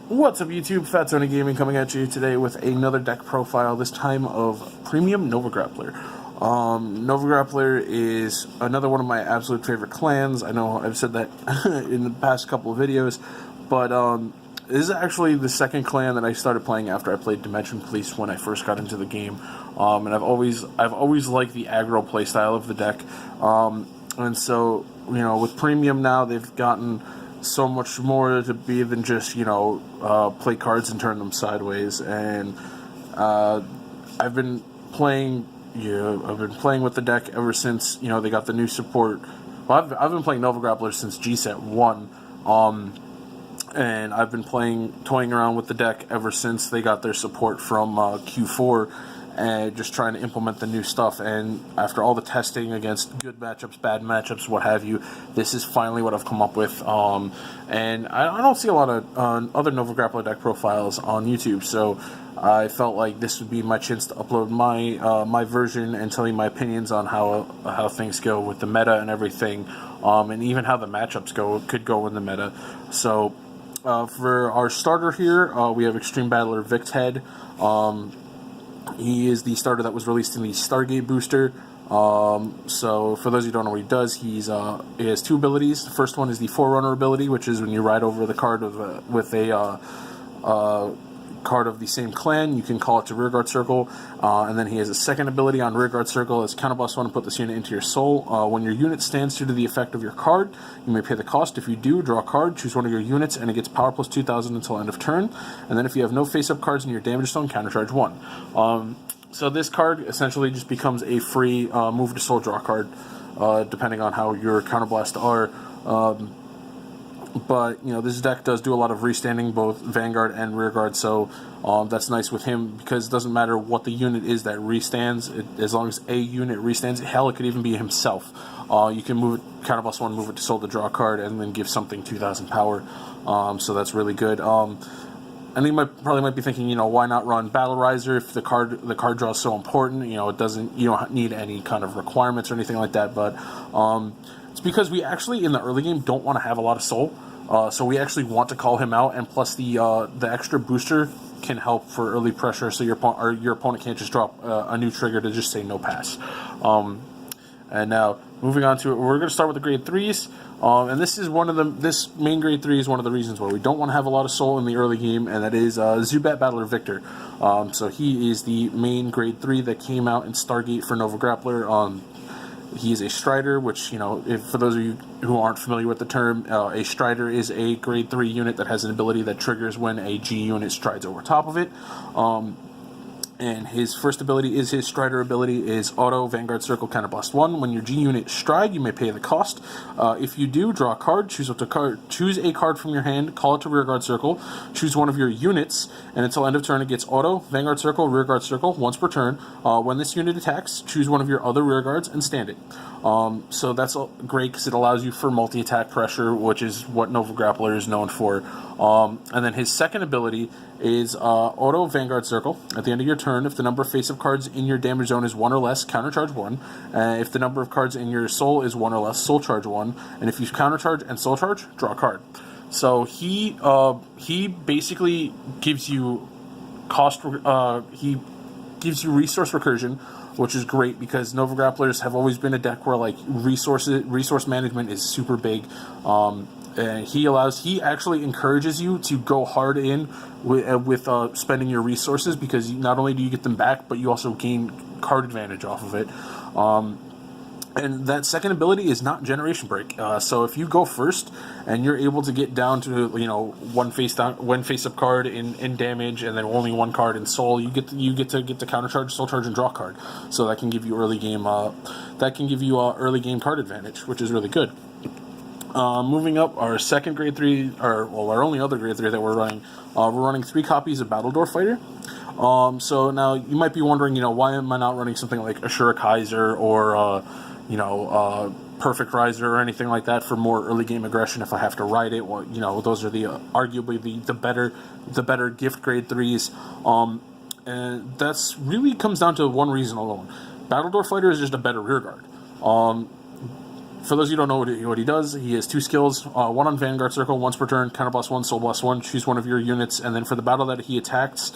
What's up YouTube, Fat Tony Gaming coming at you today with another deck profile, this time of Premium Nova Grappler. Nova Grappler is another one of my absolute favorite clans. I know I've said that in the past couple of videos, but this is actually the second clan that I started playing after I played Dimension Police when I first got into the game. And I've always liked the aggro playstyle of the deck. And so, you know, with Premium now, they've gotten so much more to be than just, you know, play cards and turn them sideways. And I've been playing with the deck ever since, you know, they got the new support. Well, I've been playing Nova Grappler since G-Set 1, and I've been toying around with the deck ever since they got their support from Q4, and just trying to implement the new stuff. And after all the testing against good matchups, bad matchups, what have you, this is finally what I've come up with. And I don't see a lot of other Nova Grappler deck profiles on YouTube, so I felt like this would be my chance to upload my version and tell you my opinions on how things go with the meta and everything, and even how the matchups could go in the meta. So for our starter here, we have Extreme Battler Vic's Head. He is the starter that was released in the Stargate booster. So for those who don't know what he does, he has two abilities. The first one is the Forerunner ability, which is when you ride over the card with a card of the same clan, you can call it to Rearguard Circle. And then he has a second ability on Rearguard Circle. It's counterblast 1 to put this unit into your soul. When your unit stands due to the effect of your card, you may pay the cost. If you do, draw a card, choose one of your units, and it gets power plus 2,000 until end of turn. And then if you have no face-up cards in your damage zone, countercharge 1. So this card essentially just becomes a free move to soul draw card, depending on how your counterblasts are. But, you know, this deck does do a lot of restanding, both Vanguard and Rearguard, so that's nice with him, because it doesn't matter what the unit is that restands, as long as a unit restands. Hell, it could even be himself. You can move it, counterblast 1, move it to soul to draw a card, and then give something 2,000 power, so that's really good. I think you probably might be thinking, you know, why not run Battle Riser if the card draw is so important? You know, you don't need any kind of requirements or anything like that, but it's because we actually, in the early game, don't want to have a lot of soul. So we actually want to call him out, and plus the extra booster can help for early pressure, so your opponent can't just drop a new trigger to just say no pass. And now moving on to it, we're going to start with the grade 3s, and this main grade 3 is one of the reasons why we don't want to have a lot of soul in the early game, and that is Zubat Battler Victor. So he is the main grade 3 that came out in Stargate for Nova Grappler. He is a Strider, which, you know, for those of you who aren't familiar with the term, a Strider is a grade 3 unit that has an ability that triggers when a G unit strides over top of it. And his first ability is his Strider ability is Auto Vanguard Circle Counterblast 1. When your G unit stride, you may pay the cost. If you do, draw a card, choose a card from your hand, call it to Rearguard Circle, choose one of your units, and until end of turn it gets Auto Vanguard Circle, Rearguard Circle once per turn. When this unit attacks, choose one of your other Rearguards and stand it. So that's great because it allows you for multi-attack pressure, which is what Nova Grappler is known for. And then his second ability is Auto Vanguard Circle. At the end of your turn, if the number of face-up cards in your damage zone is 1 or less, countercharge 1. If the number of cards in your soul is 1 or less, soul charge 1. And if you countercharge and soul charge, draw a card. So he basically gives you he gives you resource recursion, which is great because Nova Grapplers have always been a deck where like resource management is super big. And he actually encourages you to go hard in with spending your resources, because not only do you get them back, but you also gain card advantage off of it. And that second ability is not Generation Break. So if you go first and you're able to get down to, you know, one face up card in damage, and then only one card in soul, you get to counter charge, soul charge, and draw a card. So that can give you early game early game card advantage, which is really good. Moving up, our second grade 3, our only other grade 3 that we're running 3 copies of Battledore Fighter. So now you might be wondering, you know, why am I not running something like Ashura Kaiser or Perfect Riser or anything like that for more early game aggression if I have to ride it? Well, you know, those are arguably the better gift grade 3s. And that's really comes down to one reason alone. Battledore Fighter is just a better rearguard. For those of you who don't know what he does, he has 2 skills, one on Vanguard Circle, once per turn, counter blast 1, soul blast 1, choose one of your units, and then for the battle that he attacks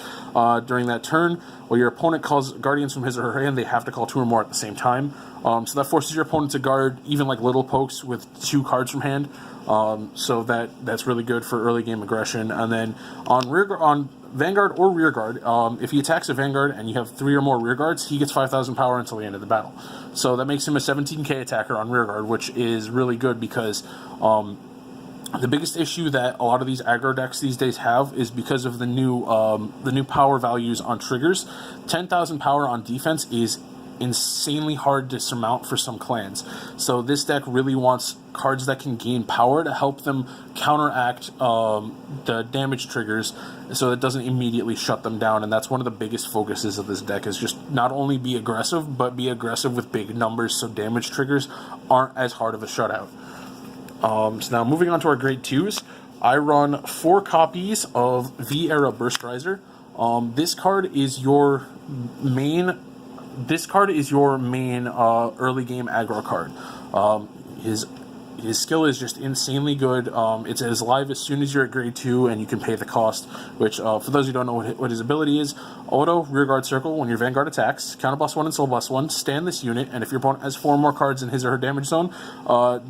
during that turn, while your opponent calls guardians from his or her hand, they have to call 2 or more at the same time. So that forces your opponent to guard even like little pokes with 2 cards from hand. So that's really good for early game aggression. And then on Vanguard or Rearguard, if he attacks a Vanguard and you have 3 or more Rearguards, he gets 5,000 power until the end of the battle. So that makes him a 17k attacker on Rearguard, which is really good because the biggest issue that a lot of these aggro decks these days have is because of the new power values on triggers. 10,000 power on defense is insanely hard to surmount for some clans. So this deck really wants cards that can gain power to help them counteract the damage triggers so it doesn't immediately shut them down, and that's one of the biggest focuses of this deck, is just not only be aggressive, but be aggressive with big numbers so damage triggers aren't as hard of a shutout. So now moving on to our grade 2s, I run 4 copies of V-Era Burstriser. This card is your main early game aggro card. His skill is just insanely good. It's as live as soon as you're at grade 2, and you can pay the cost, which, for those who don't know what his ability is, auto Rearguard Circle, when your Vanguard attacks, counter blast 1 and soul blast 1, stand this unit, and if your opponent has 4 more cards in his or her damage zone,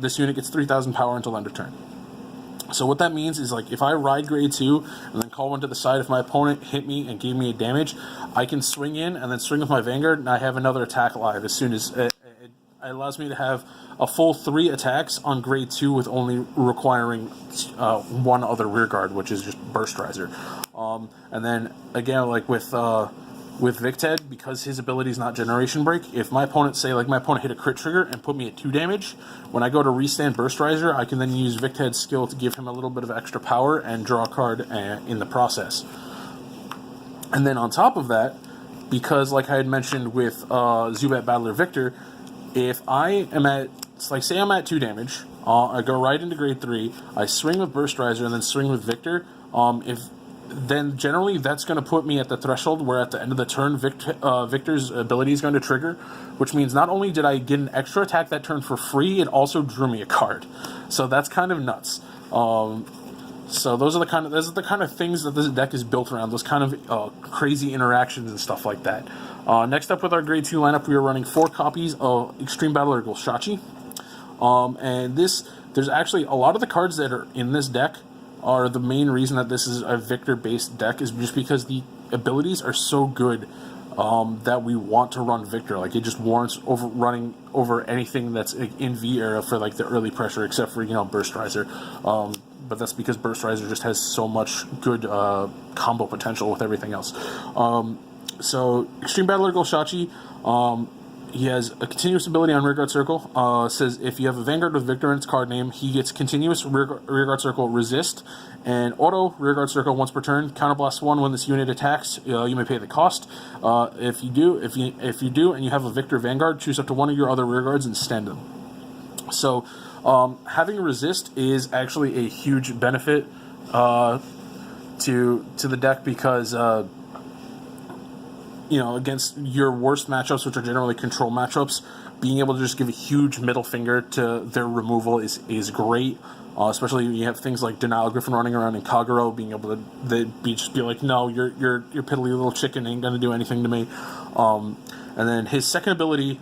this unit gets 3,000 power until end of turn. So what that means is, like, if I ride grade 2 and then call one to the side, if my opponent hit me and gave me a damage, I can swing in and then swing with my Vanguard, and I have another attack live as soon as it allows me to have a full 3 attacks on grade 2 with only requiring 1 other rearguard, which is just Burstriser. And then again, like with Victed, because his ability is not Generation Break, if my opponent, my opponent hit a crit trigger and put me at 2 damage, when I go to restand Burstriser, I can then use Victed's skill to give him a little bit of extra power and draw a card in the process. And then on top of that, because like I had mentioned with Zubat Battler Victor, if I am at, say I'm at 2 damage, I go right into grade 3, I swing with Burstriser and then swing with Victor, then generally that's going to put me at the threshold where at the end of the turn Victor's ability is going to trigger, which means not only did I get an extra attack that turn for free, it also drew me a card. So that's kind of nuts. So those are the kind of things that this deck is built around, those kind of crazy interactions and stuff like that. Next up with our grade 2 lineup, we are running 4 copies of Extreme Battler Gulshachi. And there's actually a lot of the cards that are in this deck are the main reason that this is a Victor-based deck, is just because the abilities are so good that we want to run Victor. Like, it just warrants running over anything that's in V-Era for, like, the early pressure, except for, Burstriser. But that's because Burstriser just has so much good combo potential with everything else. So, Extreme Battler Gulshachi, he has a continuous ability on Rearguard Circle. Says if you have a Vanguard with Victor in its card name, he gets continuous Rearguard Circle resist and auto Rearguard Circle once per turn. Counterblast 1 when this unit attacks. You may pay the cost. If you do, and you have a Victor Vanguard, choose up to 1 of your other Rearguards and stand them. So having resist is actually a huge benefit to the deck because. Against your worst matchups, which are generally control matchups, being able to just give a huge middle finger to their removal is great. Especially when you have things like Denial Griffin running around in Kagero, being able to just be like, no, your piddly little chicken ain't gonna do anything to me. And then his second ability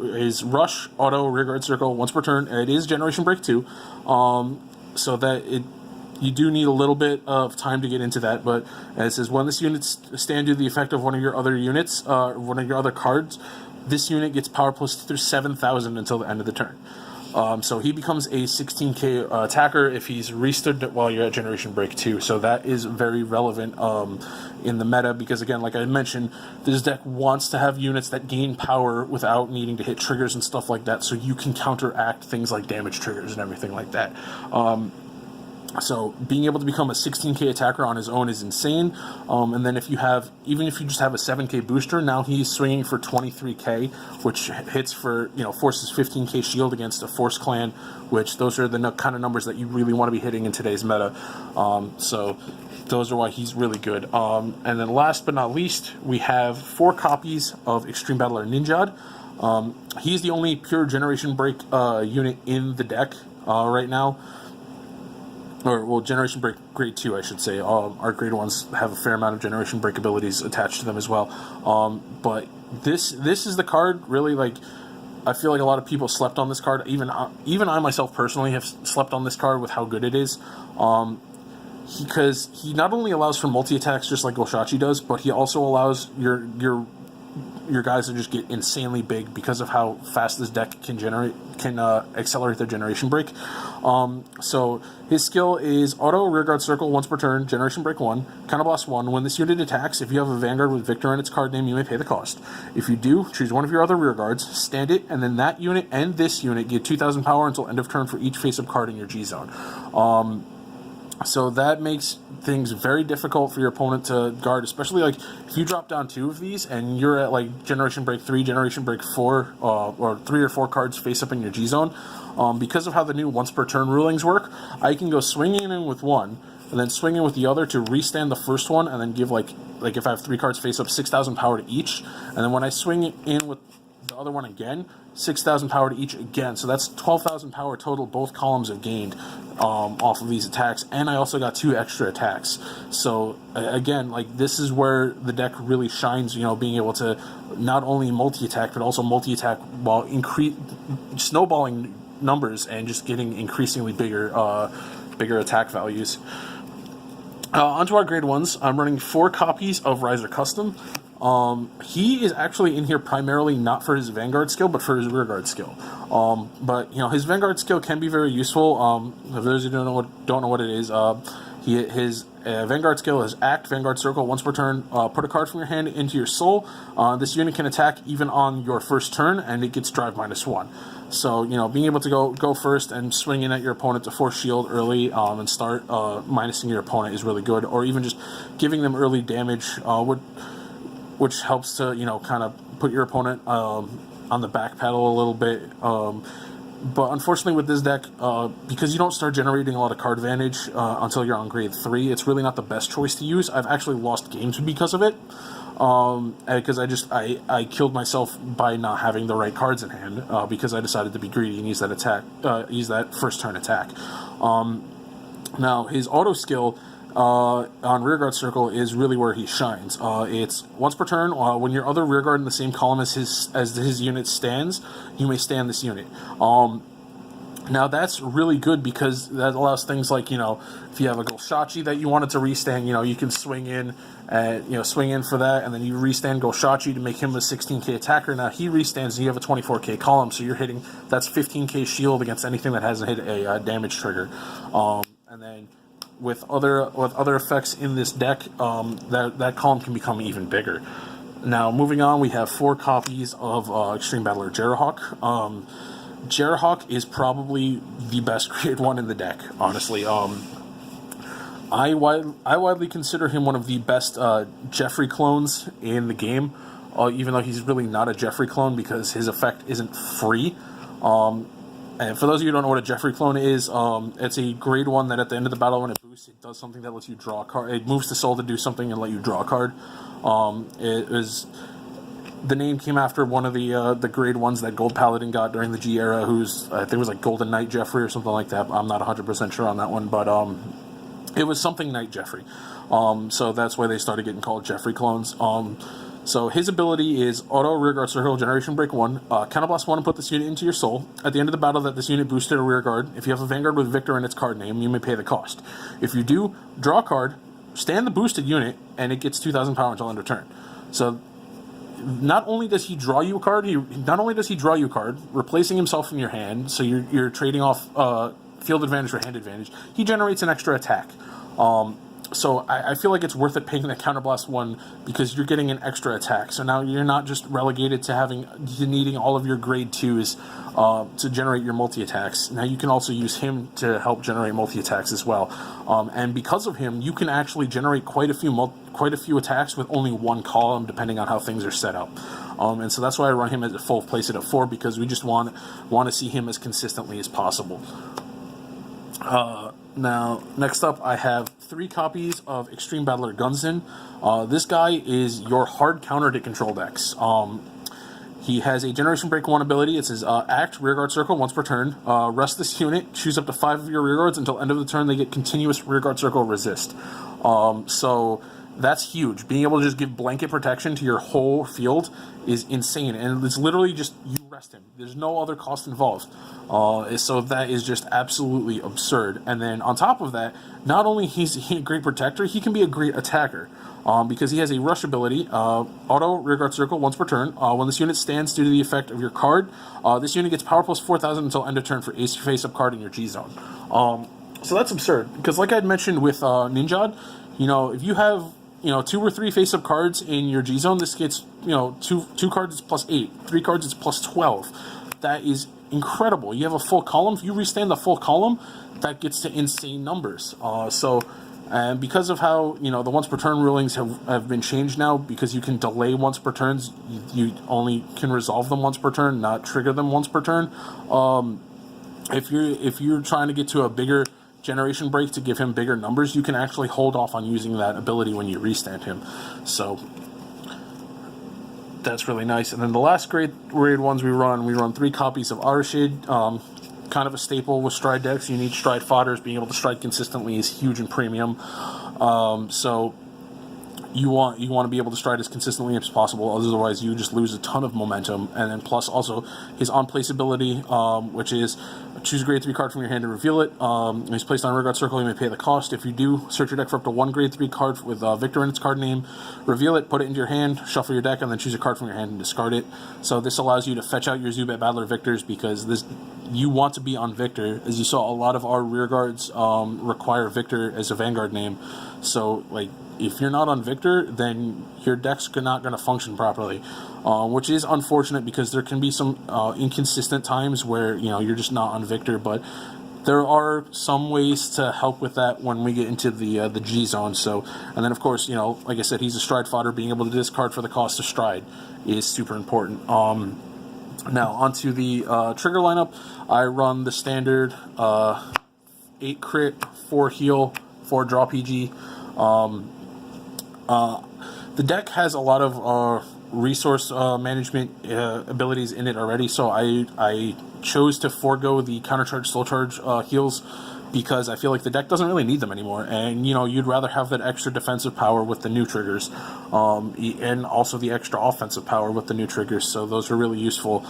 is Rush Auto Rearguard Circle once per turn. It is Generation Break 2, so that you do need a little bit of time to get into that, but it says when this unit stand to the effect of one of your other units, one of your other cards, this unit gets power plus through 7,000 until the end of the turn. So he becomes a 16k attacker if he's restood while you're at Generation Break 2. So that is very relevant in the meta because, again, like I mentioned, this deck wants to have units that gain power without needing to hit triggers and stuff like that, so you can counteract things like damage triggers and everything like that. So being able to become a 16k attacker on his own is insane. And then even if you just have a 7k booster, now he's swinging for 23k, which hits for, forces 15k shield against a Force Clan, which those are the kind of numbers that you really want to be hitting in today's meta. So those are why he's really good. And then last but not least, we have 4 copies of Extreme Battler Ninjad. He's the only pure Generation Break unit in the deck right now. Or, well, Generation Break Grade 2, I should say. Our Grade 1s have a fair amount of Generation Break abilities attached to them as well. But this is the card, really, like, I feel like a lot of people slept on this card. Even I myself personally have slept on this card with how good it is. Because he not only allows for multi-attacks just like Goshachi does, but he also allows your guys to just get insanely big because of how fast this deck can accelerate their Generation Break. So his skill is auto rearguard circle once per turn, Generation Break 1, Counterblast 1. When this unit attacks, if you have a Vanguard with Victor in its card name, you may pay the cost. If you do, choose one of your other rearguards, stand it, and then that unit and this unit get 2,000 power until end of turn for each face-up card in your G zone. So that makes things very difficult for your opponent to guard, especially like if you drop down 2 of these and you're at like Generation Break 3, Generation Break 4, or 3 or 4 cards face up in your G zone. Because of how the new once per turn rulings work, I can go swinging in with one and then swing in with the other to restand the first one and then give like if I have 3 cards face up, 6,000 power to each, and then when I swing in with the other one again, 6,000 power to each again. So that's 12,000 power total both columns have gained off of these attacks, and I also got 2 extra attacks. So again, like, this is where the deck really shines, being able to not only multi-attack but also multi-attack while snowballing numbers and just getting increasingly bigger attack values. Onto our grade 1s. I'm running 4 copies of Riser Custom. He is actually in here primarily not for his Vanguard skill, but for his Rearguard skill. But his Vanguard skill can be very useful. For those who don't know what it is, his Vanguard skill is Act Vanguard Circle once per turn. Put a card from your hand into your soul. This unit can attack even on your first turn, and it gets drive -1. So being able to go first and swing in at your opponent to force shield early and start minusing your opponent is really good, or even just giving them early damage which helps to kind of put your opponent on the back pedal a little bit. But unfortunately with this deck, because you don't start generating a lot of card advantage until you're on grade 3, it's really not the best choice to use. I've actually lost games because of it, because I killed myself by not having the right cards in hand, because I decided to be greedy and use that first turn attack. Now his auto skill on Rearguard Circle is really where he shines. It's once per turn. When your other rearguard in the same column as his unit stands, you may stand this unit. Now that's really good because that allows things like if you have a Goshachi that you wanted to restand, you can swing in for that, and then you restand Goshachi to make him a 16k attacker. Now he restands, and you have a 24k column, so you're hitting, that's 15k shield against anything that hasn't hit a damage trigger, and then. With other effects in this deck, that column can become even bigger. Now, moving on, we have 4 copies of Extreme Battler Jarahawk. Jarahawk is probably the best grade 1 in the deck, honestly. I widely consider him one of the best Jeffrey clones in the game, even though he's really not a Jeffrey clone because his effect isn't free. And for those of you who don't know what a Jeffrey clone is, it's a grade 1 that at the end of the battle when it boosts, it does something that lets you draw a card. It moves the soul to do something and let you draw a card. The name came after one of the grade 1s that Gold Paladin got during the G era, who's, I think it was like Golden Knight Jeffrey or something like that. I'm not 100% sure on that one, but it was something Knight Jeffrey. So that's why they started getting called Jeffrey clones. So his ability is Auto Rearguard Circle Generation Break 1. Counterblast 1 and put this unit into your soul. At the end of the battle that this unit boosted a rearguard, if you have a Vanguard with Victor in its card name, you may pay the cost. If you do, draw a card, stand the boosted unit, and it gets 2,000 power until end of turn. So not only does he draw you a card, replacing himself in your hand, so you're trading off field advantage for hand advantage, he generates an extra attack. So I feel like it's worth it paying that Counterblast 1 because you're getting an extra attack. So now you're not just relegated to needing all of your grade 2s to generate your multi-attacks. Now you can also use him to help generate multi-attacks as well. And because of him, you can actually generate quite a few attacks with only 1 column, depending on how things are set up. And so that's why I run him as a full place it at 4, because we just want to see him as consistently as possible. Now, next up, I have 3 copies of Extreme Battler Gunson. This guy is your hard counter to control decks. He has a Generation Break 1 ability. It says, act, rearguard circle once per turn. Rest this unit. Choose up to 5 of your rearguards. Until end of the turn, they get continuous rearguard circle resist. So that's huge. Being able to just give blanket protection to your whole field is insane. And it's literally just, you rest him. There's no other cost involved. So that is just absolutely absurd. And then on top of that, not only is he a great protector, he can be a great attacker. Because he has a rush ability, auto rearguard circle once per turn. When this unit stands due to the effect of your card, this unit gets power plus 4,000 until end of turn for ace face-up card in your G zone. So that's absurd, because like I had mentioned with Ninjad, if you have 2 or 3 face-up cards in your G zone, this gets two cards is plus 8, 3 cards is plus 12. That is incredible. You have a full column. If you restand the full column, that gets to insane numbers. And because of how, the once per turn rulings have been changed now, because you can delay once per turns, you only can resolve them once per turn, not trigger them once per turn. If you're trying to get to a bigger generation break to give him bigger numbers, you can actually hold off on using that ability when you restand him. So that's really nice. And then the last grade ones we run 3 copies of Arashid. Kind of a staple with stride decks. You need stride fodders. Being able to stride consistently is huge in premium. So you want to be able to stride as consistently as possible. Otherwise, you just lose a ton of momentum. And then plus also his on-place ability, which is choose a grade 3 card from your hand and reveal it. He's placed on a rearguard circle. You may pay the cost. If you do, search your deck for up to 1 grade 3 card with Victor in its card name. Reveal it, put it into your hand, shuffle your deck, and then choose a card from your hand and discard it. So this allows you to fetch out your Zubat Battler Victors, because you want to be on Victor. As you saw, a lot of our rearguards require Victor as a Vanguard name. So if you're not on Victor, then your deck's not going to function properly, which is unfortunate, because there can be some inconsistent times where you're just not on Victor. But there are some ways to help with that when we get into the G zone. So, and then of course, like I said, he's a stride fodder. Being able to discard for the cost of stride is super important. Now onto the trigger lineup. I run the standard 8 crit, 4 heal, 4 draw PG. The deck has a lot of resource management abilities in it already, so I chose to forego the countercharge, soul charge heals, because I feel like the deck doesn't really need them anymore. And you'd rather have that extra defensive power with the new triggers, and also the extra offensive power with the new triggers. So those are really useful.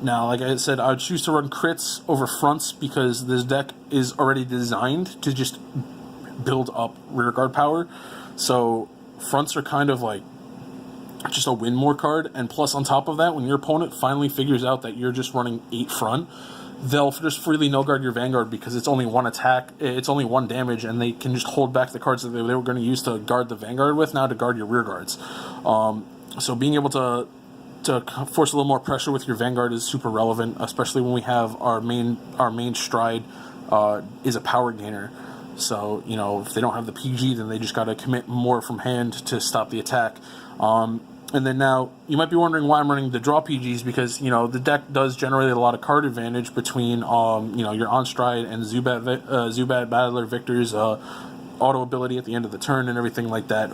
Now, like I said, I would choose to run crits over fronts, because this deck is already designed to just build up rearguard power. So fronts are kind of like just a win more card. And plus, on top of that, when your opponent finally figures out that you're just running 8 front, they'll just freely no guard your Vanguard, because it's only 1 attack, it's only 1 damage, and they can just hold back the cards that they were going to use to guard the Vanguard with, now to guard your rearguards. So being able to force a little more pressure with your Vanguard is super relevant, especially when we have our main stride is a power gainer. So, if they don't have the PG, then they just got to commit more from hand to stop the attack. And then now, you might be wondering why I'm running the draw PGs, because, the deck does generate a lot of card advantage between, your on-stride and Zubat Battler Victor's auto ability at the end of the turn and everything like that.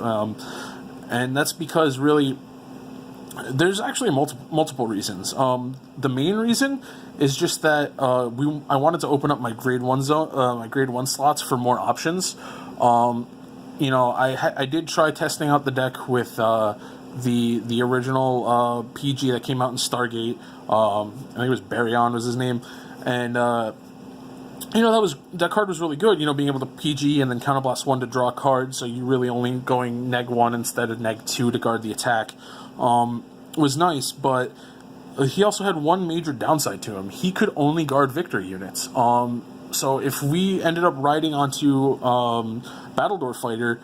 And that's because, really, there's actually multiple reasons. The main reason is just that I wanted to open up my grade 1 zone, my grade 1 slots for more options. I did try testing out the deck with the original PG that came out in Stargate. I think it was Baryon was his name, and that card was really good. Being able to PG and then counterblast 1 to draw a card, so you really only going neg 1 instead of neg 2 to guard the attack. Was nice, but he also had one major downside to him. He could only guard Victor units. So if we ended up riding onto Battledore Fighter,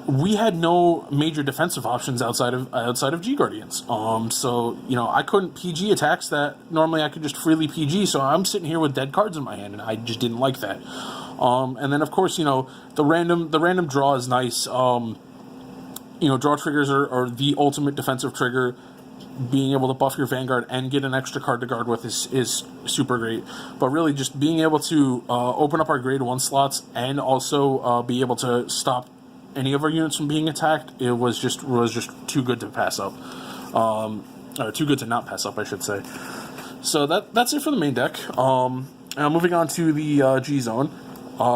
we had no major defensive options outside of G Guardians. So I couldn't PG attacks that normally I could just freely PG. So I'm sitting here with dead cards in my hand, and I just didn't like that. And then of course the random draw is nice. Draw triggers are the ultimate defensive trigger. Being able to buff your Vanguard and get an extra card to guard with is super great. But really, just being able to open up our grade 1 slots and also be able to stop any of our units from being attacked, it was just too good to pass up. or too good to not pass up, I should say. So that's it for the main deck. Now moving on to the G Zone.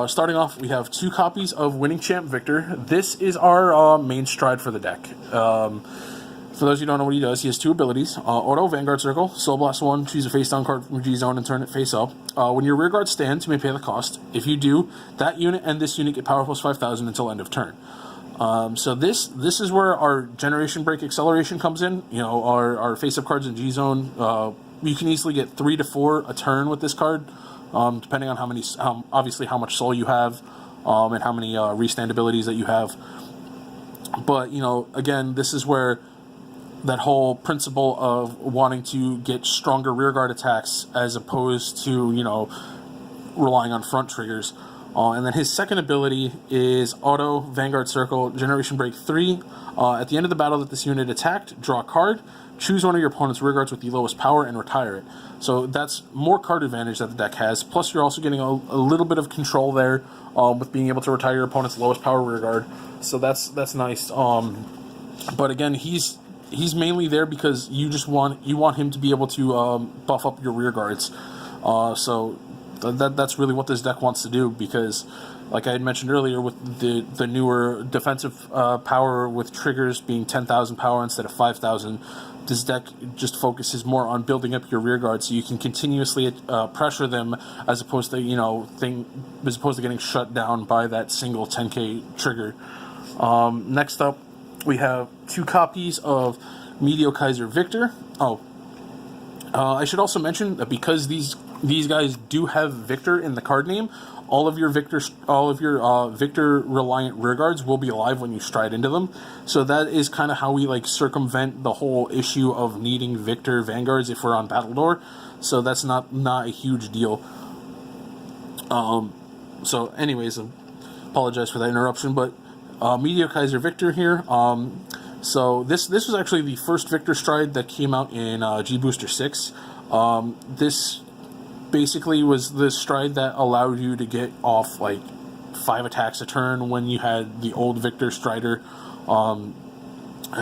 Starting off, we have 2 copies of Winning Champ Victor. This is our main stride for the deck. For those who don't know what he does, he has 2 abilities. Auto Vanguard Circle, Soul Blast 1, choose a face down card from G Zone and turn it face up. When your rear guard stands, you may pay the cost. If you do, that unit and this unit get power plus 5,000 until end of turn. So this is where our Generation Break Acceleration comes in. You know, our face up cards in G Zone. You can easily get 3 to 4 a turn with this card, depending on obviously how much soul you have, and how many restand abilities that you have. But you know, again, this is where that whole principle of wanting to get stronger rearguard attacks as opposed to, you know, relying on front triggers. And then his second ability is Auto Vanguard Circle, Generation Break 3. At the end of the battle that this unit attacked, draw a card, choose one of your opponent's rearguards with the lowest power, and retire it. So that's more card advantage that the deck has. Plus, you're also getting a little bit of control there with being able to retire your opponent's lowest power rearguard. So that's nice. But again, he's mainly there because you want him to be able to buff up your rearguards. So that's really what this deck wants to do, because like I had mentioned earlier, with the newer defensive power with triggers being 10,000 power instead of 5,000, this deck just focuses more on building up your rearguard so you can continuously pressure them, as opposed to getting shut down by that single 10k trigger. Next up, we have 2 copies of Meteor Kaiser Victor. I should also mention that because these guys do have Victor in the card name, all of your Victor reliant rearguards will be alive when you stride into them. So that is kind of how we like circumvent the whole issue of needing Victor Vanguards if we're on Battledore. So that's not a huge deal. So anyways, I apologize for that interruption, but Meteor Kaiser Victor here. So this was actually the first Victor stride that came out in G Booster 6. This basically was the stride that allowed you to get off like 5 attacks a turn when you had the old Victor Strider. And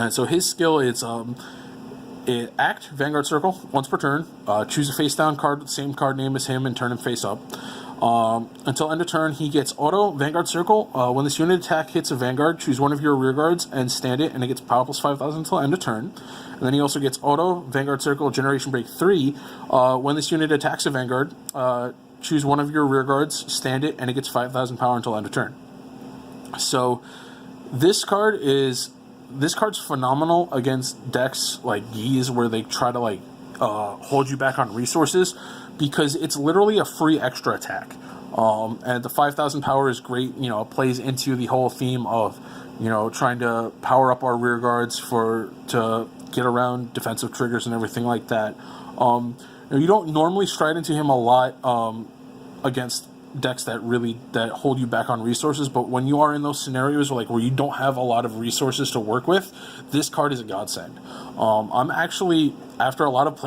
so his skill is act Vanguard Circle once per turn. Choose a face down card with the same card name as him and turn him face up. Until end of turn, he gets Auto Vanguard Circle. When this unit attack hits a Vanguard, choose one of your rear guards and stand it, and it gets power plus 5,000 until end of turn. And then he also gets Auto Vanguard Circle Generation Break 3. When this unit attacks a Vanguard, choose one of your rear guards, stand it, and it gets 5,000 power until end of turn. So this card's phenomenal against decks like Geese, where they try to like hold you back on resources, because it's literally a free extra attack. And the 5,000 power is great. You know, it plays into the whole theme of, you know, trying to power up our rear guards to get around defensive triggers and everything like that. You don't normally stride into him a lot against decks that hold you back on resources, but when you are in those scenarios where you don't have a lot of resources to work with, this card is a godsend. I'm actually, after a lot of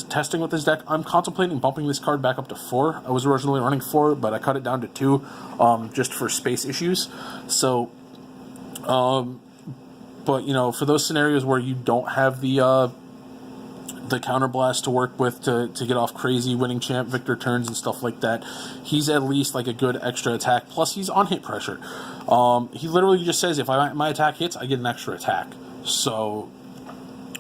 testing with this deck, I'm contemplating bumping this card back up to 4. I was originally running 4, but I cut it down to 2 just for space issues. So but you know, for those scenarios where you don't have the counterblast to work with to get off crazy Winning Champ Victor turns and stuff like that, he's at least like a good extra attack. Plus, he's on hit pressure. He literally just says, if my attack hits, I get an extra attack. So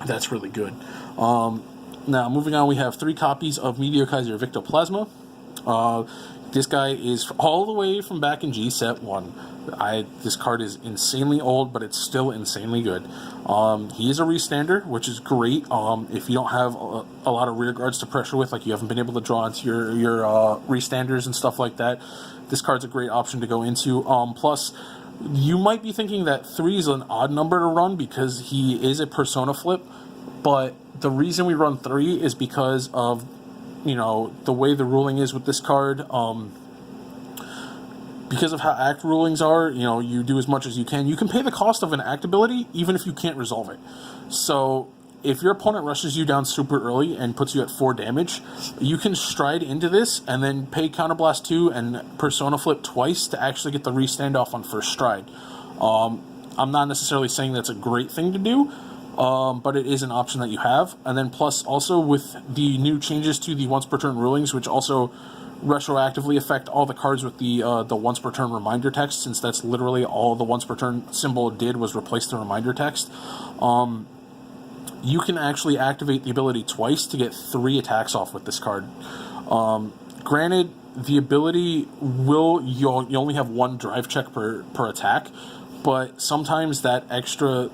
that's really good. Now, moving on, we have 3 copies of Meteor Kaiser Victor Plasma. This guy is all the way from back in G Set 1. This card is insanely old, but it's still insanely good. He is a restander, which is great. If you don't have a lot of rear guards to pressure with, like you haven't been able to draw into your restanders and stuff like that, this card's a great option to go into. Plus, you might be thinking that 3 is an odd number to run because he is a persona flip, but the reason we run 3 is because of, you know, the way the ruling is with this card. Because of how act rulings are, you know, you do as much as you can. You can pay the cost of an act ability even if you can't resolve it. So if your opponent rushes you down super early and puts you at 4 damage, you can stride into this and then pay Counterblast 2 and Persona Flip twice to actually get the restand off on first stride. I'm not necessarily saying that's a great thing to do, but it is an option that you have. And then plus also with the new changes to the once per turn rulings, which also retroactively affect all the cards with the once per turn reminder text, since that's literally all the once per turn symbol did was replace the reminder text. You can actually activate the ability twice to get 3 attacks off with this card. Granted, the ability you only have 1 drive check per attack, but sometimes that extra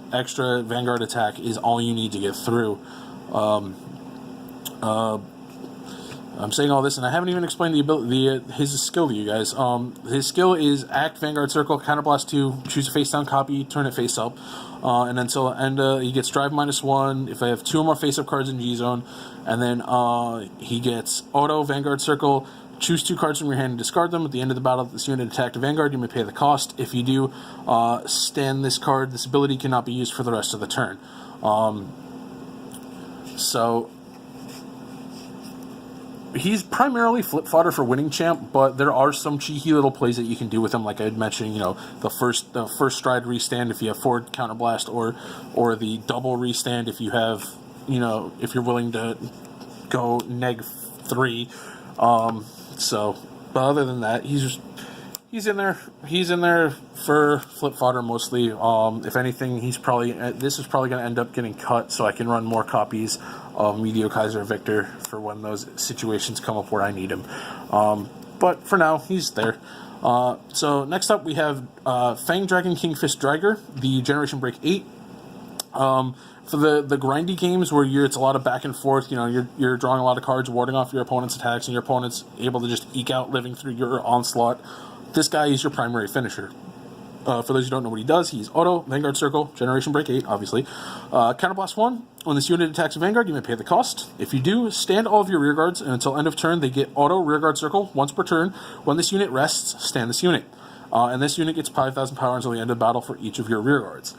Vanguard attack is all you need to get through. I'm saying all this, and I haven't even explained the ability, his skill to you guys. His skill is Act Vanguard Circle, Counterblast 2, choose a face down copy, turn it face up, and then he gets Drive -1 if I have 2 or more face up cards in G zone, and then he gets Auto Vanguard Circle. Choose 2 cards from your hand and discard them. At the end of the battle, if this unit attacked a Vanguard, you may pay the cost. If you do, stand this card. This ability cannot be used for the rest of the turn. So he's primarily flip fodder for winning champ, but there are some cheeky little plays that you can do with him, like I had mentioned. You know, the first stride restand if you have forward counterblast, or the double restand if you have, you know, if you're willing to go -3. But other than that, he's in there. He's in there for flip fodder mostly. If anything, this is probably going to end up getting cut, so I can run more copies of Meteor, Kaiser, Victor for when those situations come up where I need him. But for now, he's there. So next up, we have Fang, Dragon, Kingfish, Driger, the Generation Break 8. For the grindy games where it's a lot of back and forth, you know, you're drawing a lot of cards, warding off your opponent's attacks, and your opponent's able to just eke out living through your onslaught. This guy is your primary finisher. For those who don't know what he does, he's Auto, Vanguard Circle, Generation Break 8, obviously. Counterblast 1, when this unit attacks a Vanguard, you may pay the cost. If you do, stand all of your rearguards, and until end of turn, they get Auto, Rearguard Circle, once per turn. When this unit rests, stand this unit. And this unit gets 5,000 power until the end of battle for each of your rearguards.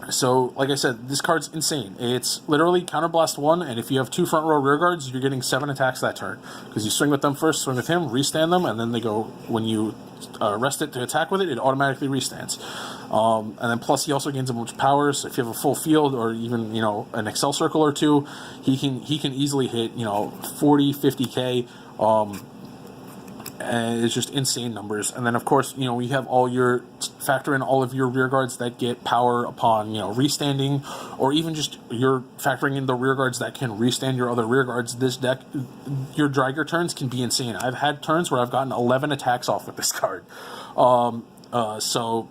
So, like I said, this card's insane. It's literally Counterblast 1, and if you have 2 front row rear guards, you're getting 7 attacks that turn. Because you swing with them first, swing with him, restand them, and then they go, when you rest it to attack with it, it automatically restands. And then plus he also gains a bunch of power, so if you have a full field, or even, you know, an Excel circle or 2, he can easily hit, you know, 40, 50k, and it's just insane numbers. And then of course, you know, we have factor in all of your rear guards that get power upon, you know, restanding, or even just you're factoring in the rear guards that can restand your other rear guards. This deck, your Driger turns can be insane. I've had turns where I've gotten 11 attacks off with this card. So,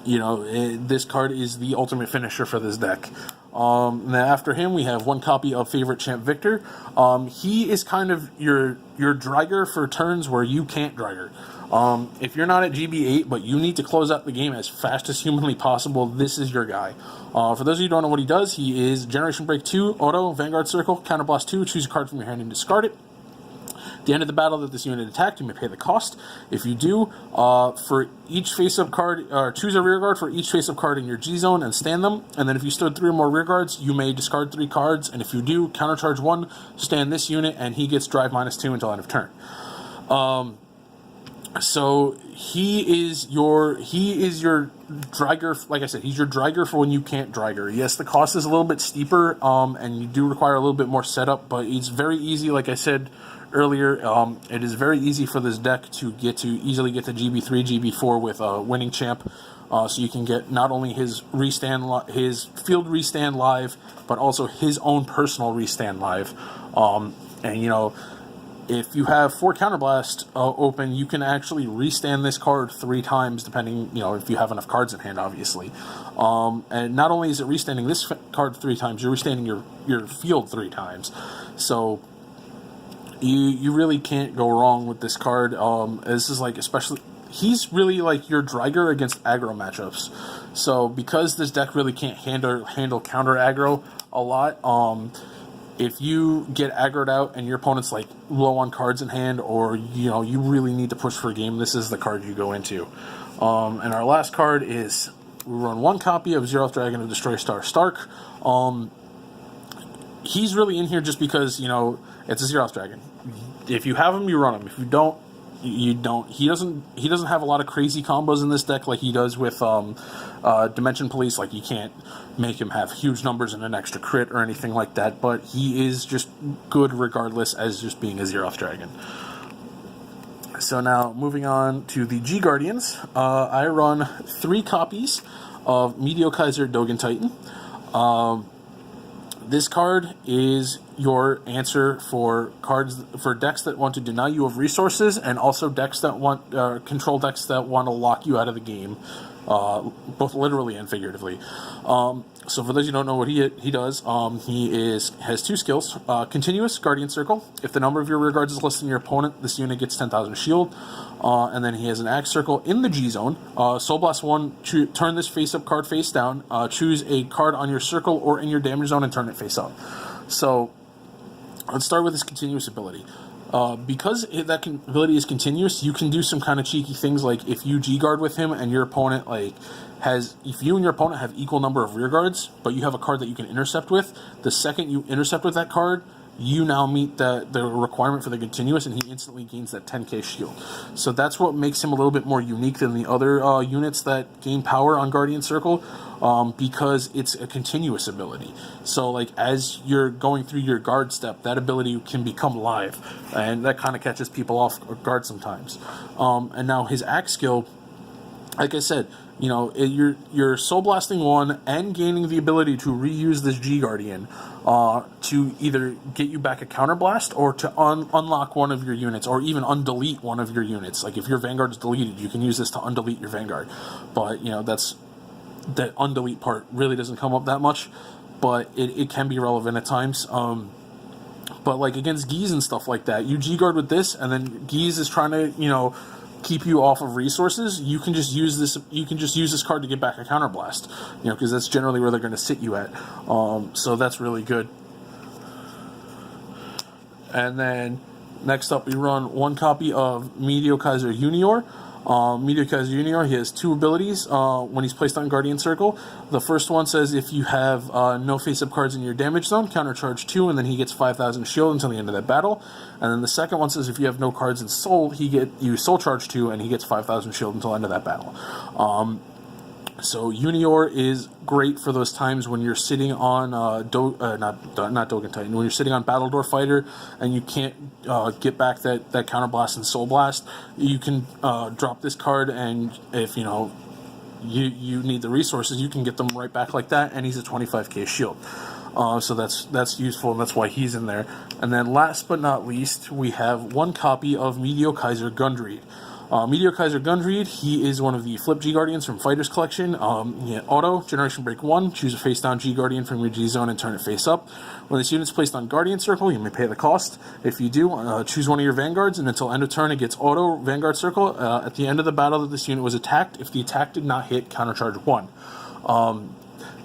you know, this card is the ultimate finisher for this deck. Then after him, we have 1 copy of Favorite Champ Victor. He is kind of your Driger for turns where you can't Driger. If you're not at GB8, but you need to close out the game as fast as humanly possible, this is your guy. For those of you who don't know what he does, he is Generation Break 2, Auto, Vanguard Circle, Counterblast 2, choose a card from your hand and discard it. At the end of the battle that this unit attacked, you may pay the cost. If you do, for each face-up card, choose a rear guard for each face-up card in your G zone and stand them. And then if you stood 3 or more rear guards, you may discard 3 cards. And if you do, countercharge 1, stand this unit, and he gets Drive -2 until end of turn. So he is your Driger. Like I said, he's your Driger for when you can't Driger. Yes, the cost is a little bit steeper, and you do require a little bit more setup, but it's very easy. Like I said earlier, it is very easy for this deck to easily get to GB3, GB4 with winning champ. So you can get not only his field restand live, but also his own personal restand live. And you know, if you have 4 Counterblast open, you can actually restand this card 3 times, depending, you know, if you have enough cards in hand, obviously. And not only is it restanding this card 3 times, you're restanding your field 3 times. So you really can't go wrong with this card. This is like, especially, he's really like your Driger against aggro matchups. So because this deck really can't handle counter aggro a lot, if you get aggroed out and your opponent's like low on cards in hand, or you know you really need to push for a game, this is the card you go into. And our last card is, we run 1 copy of Zeroth Dragon of Destroy Star Stark. He's really in here just because, you know, it's a Zeroth Dragon. If you have him, you run him. If you don't, He doesn't have a lot of crazy combos in this deck like he does with Dimension Police. Like, you can't make him have huge numbers and an extra crit or anything like that, but he is just good regardless as just being a Zeroth Dragon. So now, moving on to the G Guardians, I run 3 copies of Meteor, Kaiser, Dogen Titan. This card is your answer for decks that want to deny you of resources, and also decks that want control decks that want to lock you out of the game, both literally and figuratively. So for those who don't know what he does, he has 2 skills. Continuous Guardian Circle. If the number of your rear guards is less than your opponent, this unit gets 10,000 shield. And then he has an Axe Circle in the G zone. Soul Blast 1, turn this face up card face down. Choose a card on your circle or in your damage zone and turn it face up. So let's start with his continuous ability. Because that ability is continuous, you can do some kind of cheeky things, like if you G-guard with him and your opponent if you and your opponent have equal number of rear guards, but you have a card that you can intercept with, the second you intercept with that card, you now meet the requirement for the continuous, and he instantly gains that 10k shield. So that's what makes him a little bit more unique than the other units that gain power on Guardian Circle, because it's a continuous ability. So like as you're going through your guard step, that ability can become live, and that kind of catches people off guard sometimes. And now his Axe skill, like I said, you know, you're Soul Blasting 1 and gaining the ability to reuse this G Guardian to either get you back a Counterblast or to unlock one of your units, or even undelete one of your units. Like if your Vanguard is deleted, you can use this to undelete your Vanguard. But, you know, that undelete part really doesn't come up that much, but it can be relevant at times. But like against Geese and stuff like that, you G-guard with this, and then Geese is trying to, you know, keep you off of resources. You can just use this. You can just use this card to get back a Counterblast, you know, because that's generally where they're going to sit you at. So that's really good. And then next up, we run 1 copy of Meteor, Kaiser, Junior. Meteor, Kaiser Junior, he has 2 abilities when he's placed on Guardian Circle. The first one says if you have no face-up cards in your damage zone, countercharge 2, and then he gets 5,000 shield until the end of that battle. And then the second one says if you have no cards in Soul, you Soul Charge 2, and he gets 5,000 shield until the end of that battle. So Junior is great for those times when you're sitting on not Dogen Titan, when you're sitting on Battledore Fighter and you can't get back that Counterblast and Soul Blast. You can drop this card, and if you know you need the resources, you can get them right back like that, and he's a 25k shield. So that's useful, and that's why he's in there. And then last but not least, we have 1 copy of Meteor, Kaiser, Gundreed. Meteor, Kaiser, Gundreed, he is one of the Flip G Guardians from Fighter's Collection. Auto, Generation Break 1, choose a face-down G Guardian from your G zone and turn it face up. When this unit's placed on Guardian Circle, you may pay the cost. If you do, choose one of your Vanguards, and until end of turn, it gets Auto Vanguard Circle. At the end of the battle that this unit was attacked, if the attack did not hit, countercharge 1.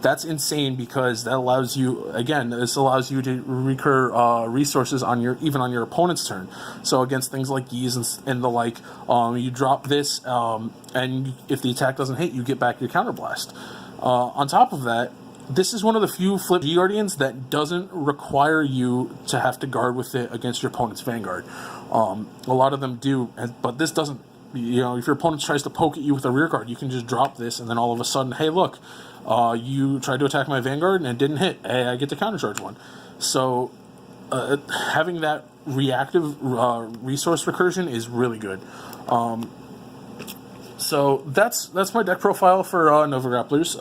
That's insane, because that allows you, again, this allows you to recur resources on even on your opponent's turn. So against things like Geese and the like, you drop this, and if the attack doesn't hit, you get back your Counterblast. On top of that, this is one of the few Flip G Guardians that doesn't require you to have to guard with it against your opponent's Vanguard. A lot of them do, but this doesn't. You know, if your opponent tries to poke at you with a rear guard, you can just drop this, and then all of a sudden, hey, look, you tried to attack my Vanguard and it didn't hit. Hey, I get to countercharge 1. So having that reactive resource recursion is really good. So that's my deck profile for Nova Grapplers.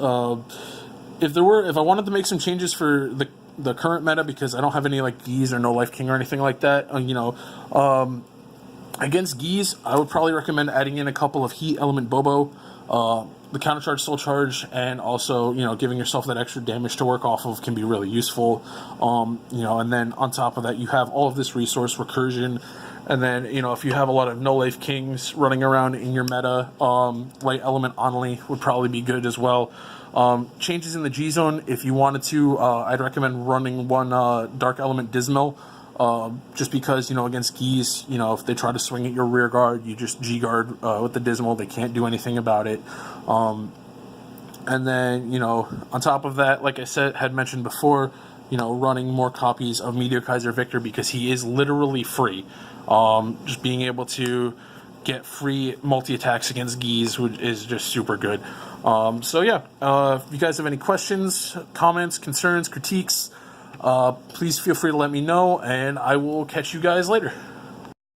If I wanted to make some changes for the current meta, because I don't have any like Geese or No Life King or anything like that, against Geese, I would probably recommend adding in a couple of Heat Element Bobo, the Countercharge Soul Charge, and also, giving yourself that extra damage to work off of can be really useful. And then on top of that, you have all of this resource recursion. And then, if you have a lot of No Life Kings running around in your meta, Light Element Only would probably be good as well. Changes in the G Zone, if you wanted to, I'd recommend running one Dark Element Dismal. Just because, against Geese, if they try to swing at your rear guard, you just G-guard with the Dismal. They can't do anything about it. And then, on top of that, like I had mentioned before, running more copies of Meteor, Kaiser, Victor, because he is literally free. Just being able to, get free multi-attacks against Geese, which is just super good. So yeah, if you guys have any questions, comments, concerns, critiques, please feel free to let me know, and I will catch you guys later.